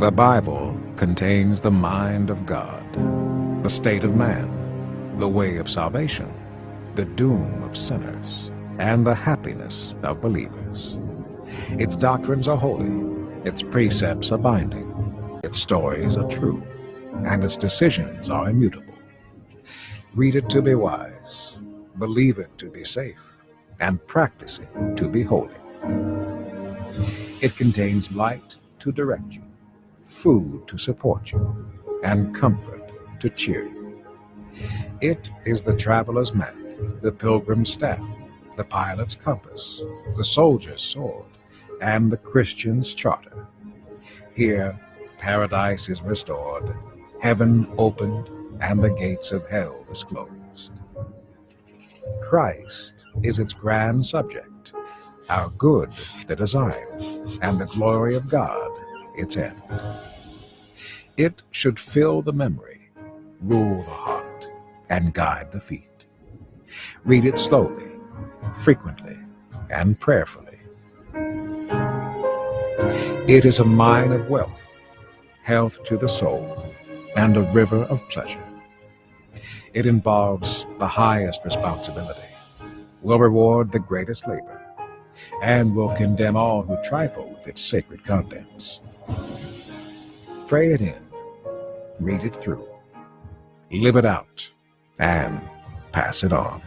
The Bible contains the mind of God, the state of man, the way of salvation, the doom of sinners, and the happiness of believers. Its doctrines are holy, its precepts are binding, its stories are true, and its decisions are immutable. Read it to be wise, believe it to be safe, and practice it to be holy. It contains light to direct you, food to support you, and comfort to cheer you. It is the traveler's map, the pilgrim's staff, the pilot's compass, the soldier's sword, and the Christian's charter. Here, paradise is restored, heaven opened, and the gates of hell disclosed. Christ is its grand subject, our good the design, and the glory of God its end. It should fill the memory, rule the heart, and guide the feet. Read it slowly, frequently, and prayerfully. It is a mine of wealth, health to the soul, and a river of pleasure. It involves the highest responsibility, will reward the greatest labor, and will condemn all who trifle with its sacred contents. Pray it in, read it through, live it out, and pass it on.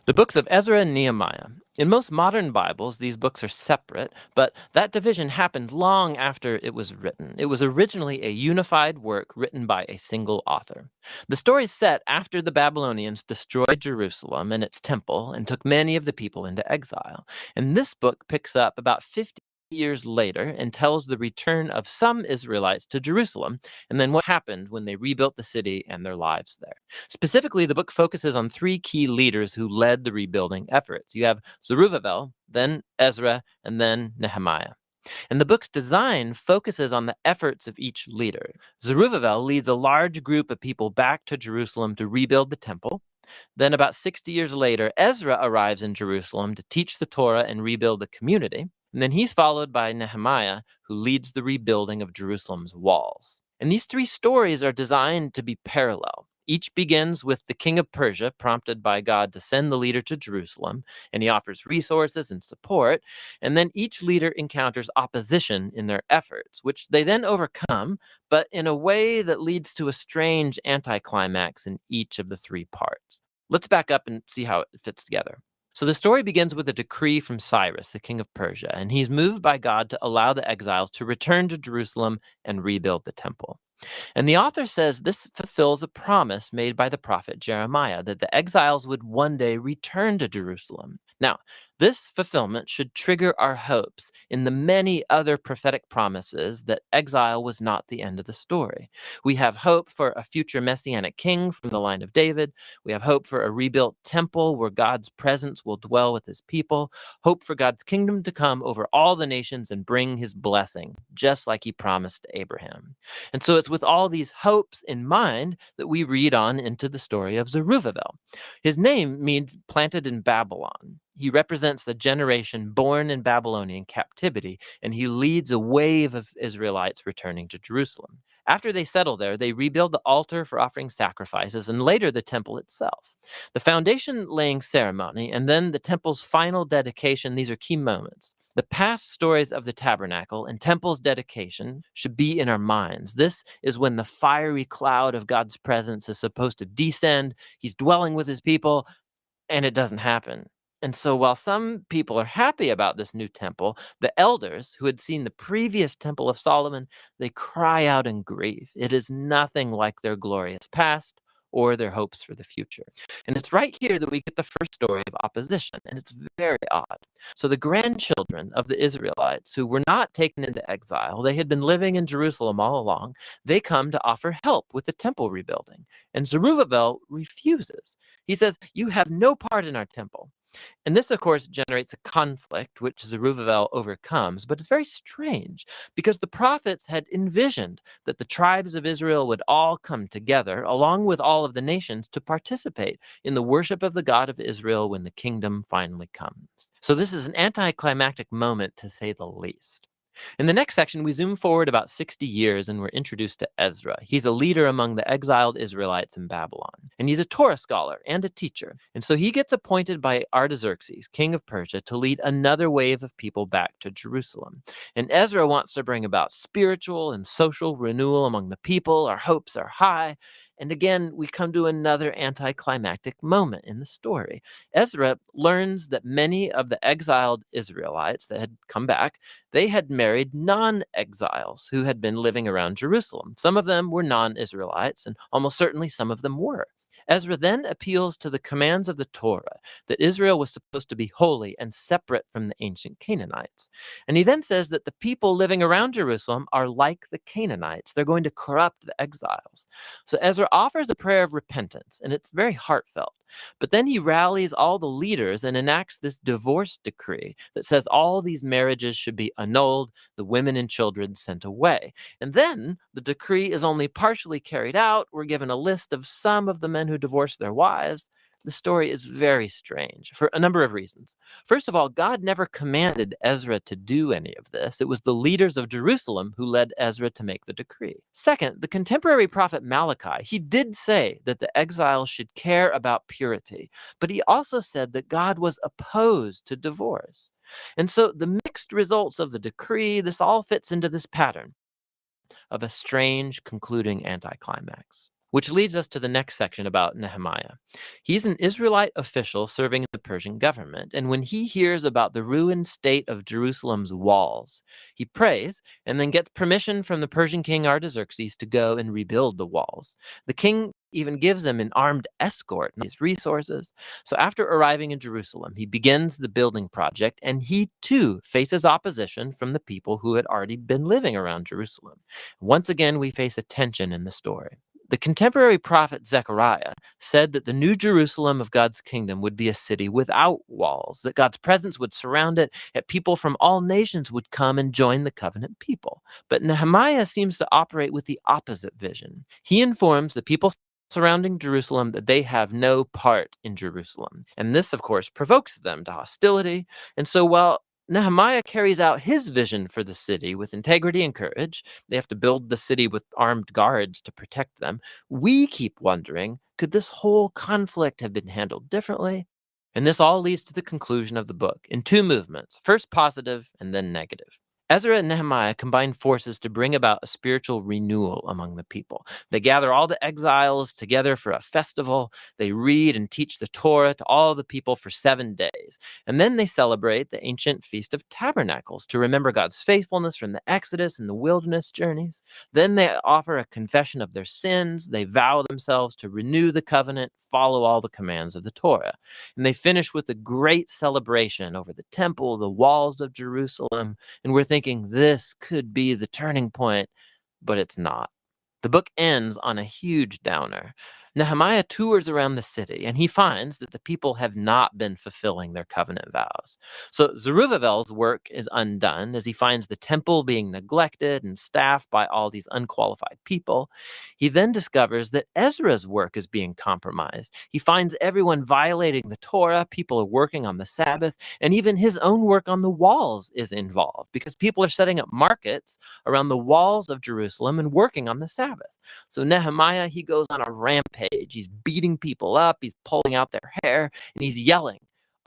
The books of Ezra and Nehemiah. In most modern Bibles, these books are separate, but that division happened long after it was written. It was originally a unified work written by a single author. The story is set after the Babylonians destroyed Jerusalem and its temple and took many of the people into exile. And this book picks up about 50 years later and tells the return of some Israelites to Jerusalem, and then what happened when they rebuilt the city and their lives there. Specifically, the book focuses on three key leaders who led the rebuilding efforts. You have Zerubbabel, then Ezra, and then Nehemiah. And the book's design focuses on the efforts of each leader. Zerubbabel leads a large group of people back to Jerusalem to rebuild the temple. Then about 60 years later, Ezra arrives in Jerusalem to teach the Torah and rebuild the community. And then he's followed by Nehemiah, who leads the rebuilding of Jerusalem's walls. And these three stories are designed to be parallel. Each begins with the king of Persia, prompted by God to send the leader to Jerusalem, and he offers resources and support. And then each leader encounters opposition in their efforts, which they then overcome, but in a way that leads to a strange anticlimax in each of the three parts. Let's back up and see how it fits together. So the story begins with a decree from Cyrus, the king of Persia, and he's moved by God to allow the exiles to return to Jerusalem and rebuild the temple. And the author says this fulfills a promise made by the prophet Jeremiah that the exiles would one day return to Jerusalem. Now, this fulfillment should trigger our hopes in the many other prophetic promises that exile was not the end of the story. We have hope for a future messianic king from the line of David. We have hope for a rebuilt temple where God's presence will dwell with his people. Hope for God's kingdom to come over all the nations and bring his blessing, just like he promised Abraham. And so it's with all these hopes in mind that we read on into the story of Zerubbabel. His name means planted in Babylon. He represents the generation born in Babylonian captivity, and he leads a wave of Israelites returning to Jerusalem. After they settle there, they rebuild the altar for offering sacrifices and later the temple itself. The foundation laying ceremony and then the temple's final dedication, these are key moments. The past stories of the tabernacle and temple's dedication should be in our minds. This is when the fiery cloud of God's presence is supposed to descend. He's dwelling with his people, and it doesn't happen. And so while some people are happy about this new temple, the elders who had seen the previous temple of Solomon, they cry out in grief. It is nothing like their glorious past or their hopes for the future. And it's right here that we get the first story of opposition, and it's very odd. So the grandchildren of the Israelites who were not taken into exile, they had been living in Jerusalem all along, they come to offer help with the temple rebuilding. And Zerubbabel refuses. He says, "You have no part in our temple." And this, of course, generates a conflict, which Zerubbabel overcomes. But it's very strange because the prophets had envisioned that the tribes of Israel would all come together, along with all of the nations, to participate in the worship of the God of Israel when the kingdom finally comes. So this is an anticlimactic moment, to say the least. In the next section, we zoom forward about 60 years and we're introduced to Ezra. He's a leader among the exiled Israelites in Babylon, and he's a Torah scholar and a teacher. And so he gets appointed by Artaxerxes, king of Persia, to lead another wave of people back to Jerusalem. And Ezra wants to bring about spiritual and social renewal among the people. Our hopes are high. And again, we come to another anticlimactic moment in the story. Ezra learns that many of the exiled Israelites that had come back, they had married non-exiles who had been living around Jerusalem. Some of them were non-Israelites, and almost certainly some of them were. Ezra then appeals to the commands of the Torah, that Israel was supposed to be holy and separate from the ancient Canaanites. And he then says that the people living around Jerusalem are like the Canaanites. They're going to corrupt the exiles. So Ezra offers a prayer of repentance, and it's very heartfelt. But then he rallies all the leaders and enacts this divorce decree that says all these marriages should be annulled, the women and children sent away. And then the decree is only partially carried out. We're given a list of some of the men who divorced their wives. The story is very strange for a number of reasons. First of all, God never commanded Ezra to do any of this. It was the leaders of Jerusalem who led Ezra to make the decree. Second, the contemporary prophet Malachi, he did say that the exiles should care about purity, but he also said that God was opposed to divorce. And so the mixed results of the decree, this all fits into this pattern of a strange concluding anticlimax. Which leads us to the next section about Nehemiah. He's an Israelite official serving in the Persian government, and when he hears about the ruined state of Jerusalem's walls, he prays and then gets permission from the Persian king Artaxerxes to go and rebuild the walls. The king even gives him an armed escort and his resources. So after arriving in Jerusalem, he begins the building project, and he too faces opposition from the people who had already been living around Jerusalem. Once again, we face a tension in the story. The contemporary prophet Zechariah said that the new Jerusalem of God's kingdom would be a city without walls, that God's presence would surround it, and people from all nations would come and join the covenant people. But Nehemiah seems to operate with the opposite vision. He informs the people surrounding Jerusalem that they have no part in Jerusalem. And this, of course, provokes them to hostility. And so while Nehemiah carries out his vision for the city with integrity and courage, they have to build the city with armed guards to protect them. We keep wondering, could this whole conflict have been handled differently? And this all leads to the conclusion of the book in two movements, first positive and then negative. Ezra and Nehemiah combine forces to bring about a spiritual renewal among the people. They gather all the exiles together for a festival. They read and teach the Torah to all the people for 7 days. And then they celebrate the ancient Feast of Tabernacles to remember God's faithfulness from the Exodus and the wilderness journeys. Then they offer a confession of their sins. They vow themselves to renew the covenant, follow all the commands of the Torah. And they finish with a great celebration over the temple, the walls of Jerusalem. And we're thinking this could be the turning point, but it's not. The book ends on a huge downer. Nehemiah tours around the city, and he finds that the people have not been fulfilling their covenant vows. So Zerubbabel's work is undone as he finds the temple being neglected and staffed by all these unqualified people. He then discovers that Ezra's work is being compromised. He finds everyone violating the Torah, people are working on the Sabbath, and even his own work on the walls is involved because people are setting up markets around the walls of Jerusalem and working on the Sabbath. So Nehemiah, he goes on a rampage. He's beating people up, he's pulling out their hair, and he's yelling,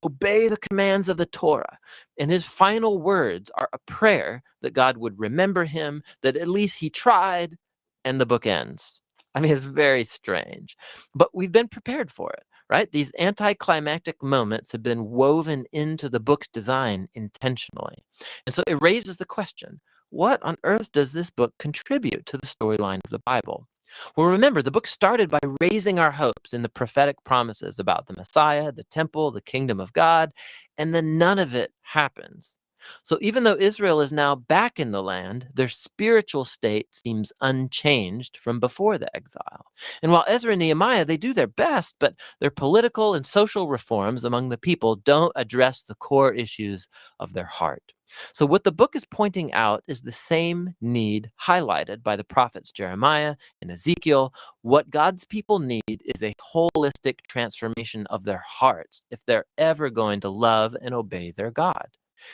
"Obey the commands of the Torah." And his final words are a prayer that God would remember him, that at least he tried, and the book ends. I mean, it's very strange, but we've been prepared for it, right? These anticlimactic moments have been woven into the book's design intentionally. And so it raises the question, what on earth does this book contribute to the storyline of the Bible? Well, remember, the book started by raising our hopes in the prophetic promises about the Messiah, the temple, the kingdom of God, and then none of it happens. So even though Israel is now back in the land, their spiritual state seems unchanged from before the exile. And while Ezra and Nehemiah, they do their best, but their political and social reforms among the people don't address the core issues of their heart. So what the book is pointing out is the same need highlighted by the prophets Jeremiah and Ezekiel. What God's people need is a holistic transformation of their hearts if they're ever going to love and obey their God.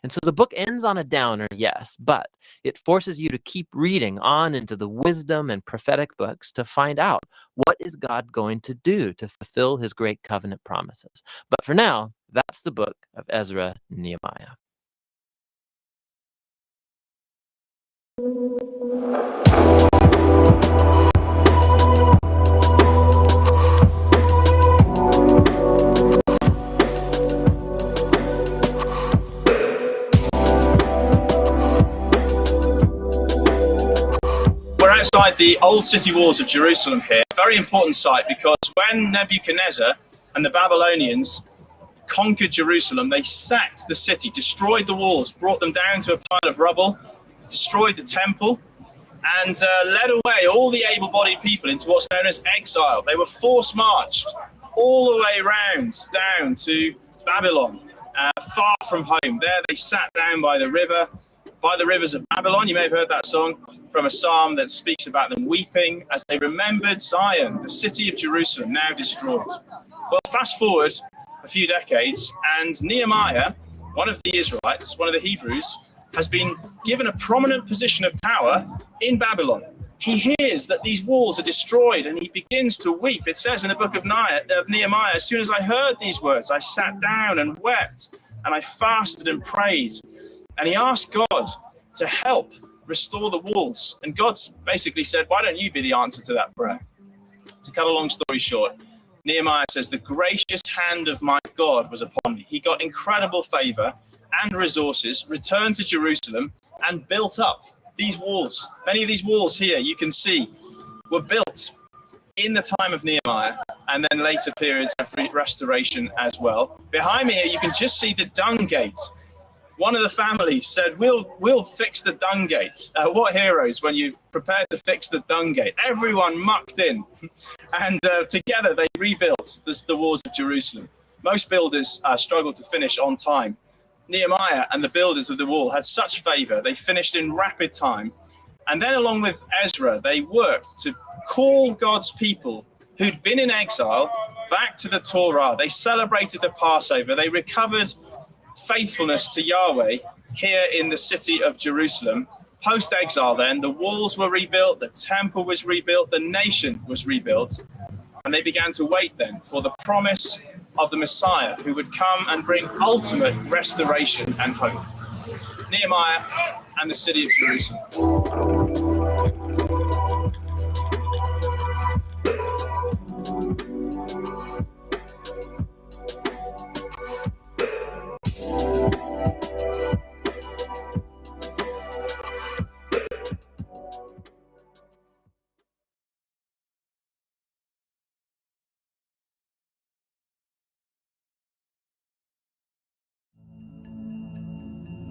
And so the book ends on a downer, yes, but it forces you to keep reading on into the wisdom and prophetic books to find out what is God going to do to fulfill his great covenant promises. But for now, that's the book of Ezra and Nehemiah. We're outside the old city walls of Jerusalem here. A very important site because when Nebuchadnezzar and the Babylonians conquered Jerusalem, they sacked the city, destroyed the walls, brought them down to a pile of rubble, destroyed the temple, and led away all the able-bodied people into what's known as exile. They were force-marched all the way around down to Babylon, far from home. There they sat down by the rivers of Babylon. You may have heard that song from a psalm that speaks about them weeping as they remembered Zion, the city of Jerusalem, now destroyed. Well, fast forward a few decades, and Nehemiah, one of the Israelites, one of the Hebrews, has been given a prominent position of power in Babylon. He hears that these walls are destroyed and he begins to weep. It says in the book of Nehemiah, as soon as I heard these words, I sat down and wept, and I fasted and prayed. And he asked God to help restore the walls. And God basically said, why don't you be the answer to that prayer? To cut a long story short, Nehemiah says, the gracious hand of my God was upon me. He got incredible favor and resources, returned to Jerusalem, and built up these walls. Many of these walls here, you can see, were built in the time of Nehemiah, and then later periods of restoration as well. Behind me here, you can just see the dung gate. One of the families said, we'll fix the dung gate. What heroes when you prepare to fix the dung gate. Everyone mucked in, and together they rebuilt the walls of Jerusalem. Most builders struggle to finish on time. Nehemiah and the builders of the wall had such favor, they finished in rapid time. And then along with Ezra, they worked to call God's people who'd been in exile back to the Torah. They celebrated the Passover. They recovered faithfulness to Yahweh here in the city of Jerusalem. Post-exile then, the walls were rebuilt, the temple was rebuilt, the nation was rebuilt, and they began to wait then for the promise of the Messiah who would come and bring ultimate restoration and hope. Nehemiah and the city of Jerusalem.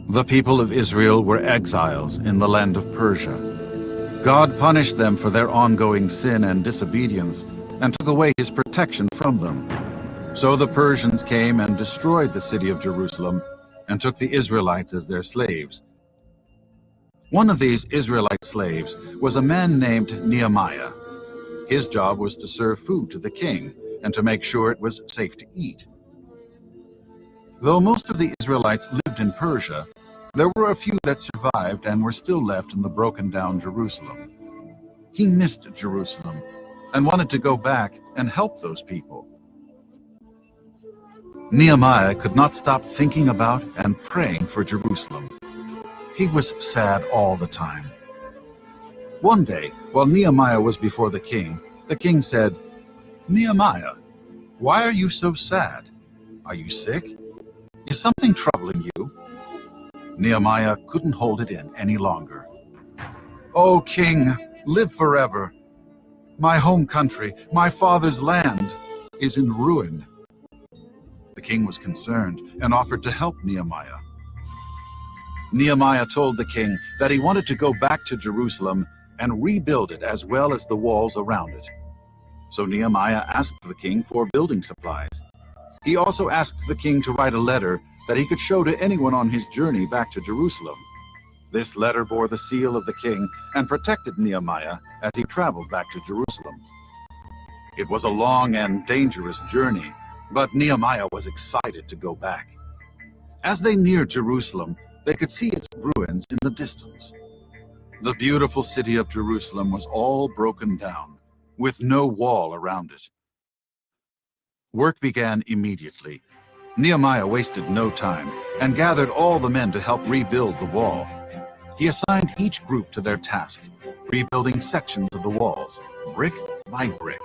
The people of Israel were exiles in the land of Persia. God punished them for their ongoing sin and disobedience and took away his protection from them. So the Persians came and destroyed the city of Jerusalem and took the Israelites as their slaves. One of these Israelite slaves was a man named Nehemiah. His job was to serve food to the king and to make sure it was safe to eat. Though most of the Israelites lived in Persia, there were a few that survived and were still left in the broken-down Jerusalem. He missed Jerusalem and wanted to go back and help those people. Nehemiah could not stop thinking about and praying for Jerusalem. He was sad all the time. One day, while Nehemiah was before the king said, "Nehemiah, why are you so sad? Are you sick? Is something troubling you?" Nehemiah couldn't hold it in any longer. "O king, live forever. My home country, my father's land, is in ruin." The king was concerned and offered to help Nehemiah. Nehemiah told the king that he wanted to go back to Jerusalem and rebuild it as well as the walls around it. So Nehemiah asked the king for building supplies. He also asked the king to write a letter that he could show to anyone on his journey back to Jerusalem. This letter bore the seal of the king and protected Nehemiah as he traveled back to Jerusalem. It was a long and dangerous journey, but Nehemiah was excited to go back. As they neared Jerusalem, they could see its ruins in the distance. The beautiful city of Jerusalem was all broken down, with no wall around it. Work began immediately. Nehemiah wasted no time and gathered all the men to help rebuild the wall. He assigned each group to their task, rebuilding sections of the walls, brick by brick.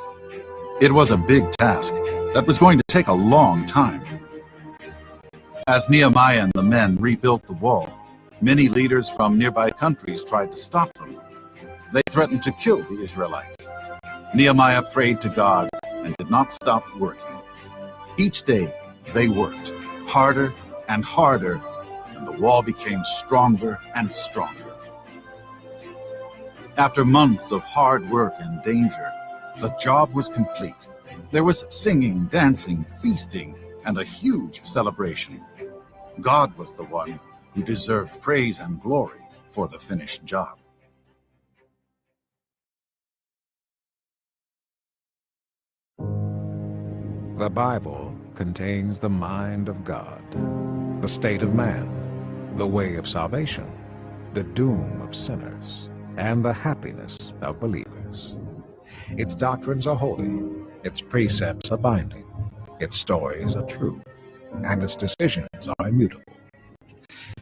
It was a big task that was going to take a long time. As Nehemiah and the men rebuilt the wall, many leaders from nearby countries tried to stop them. They threatened to kill the Israelites. Nehemiah prayed to God and did not stop working. Each day they worked harder and harder, and the wall became stronger and stronger. After months of hard work and danger, the job was complete. There was singing, dancing, feasting, and a huge celebration. God was the one who deserved praise and glory for the finished job. The Bible contains the mind of God, the state of man, the way of salvation, the doom of sinners, and the happiness of believers. Its doctrines are holy, its precepts are binding, its stories are true, and its decisions are immutable.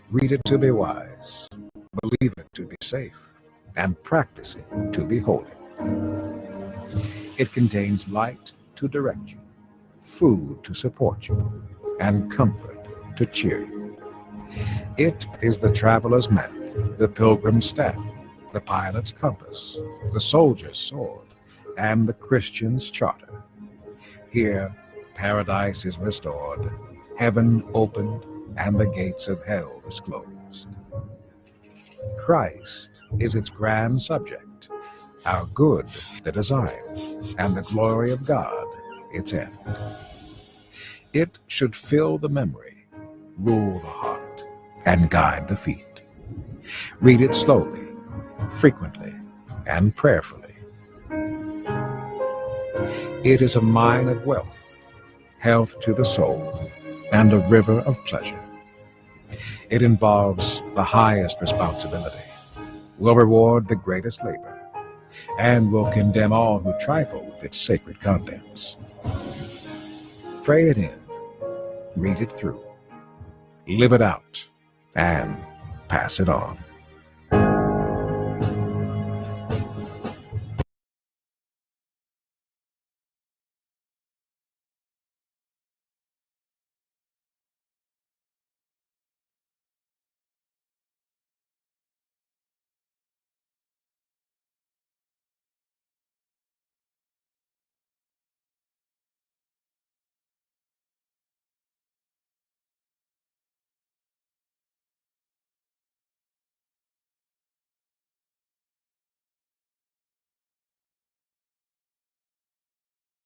Read it to be wise, believe it to be safe, and practice it to be holy. It contains light to direct you, food to support you, and comfort to cheer you. It is the traveler's map, the pilgrim's staff, the pilot's compass, the soldier's sword, and the Christian's charter. Here, paradise is restored, heaven opened, and the gates of hell disclosed. Christ is its grand subject, our good the design, and the glory of God its end. It should fill the memory, rule the heart, and guide the feet. Read it slowly, frequently, and prayerfully. It is a mine of wealth, health to the soul, and a river of pleasure. It involves the highest responsibility, will reward the greatest labor, and will condemn all who trifle with its sacred contents. Pray it in, read it through, live it out, and pass it on.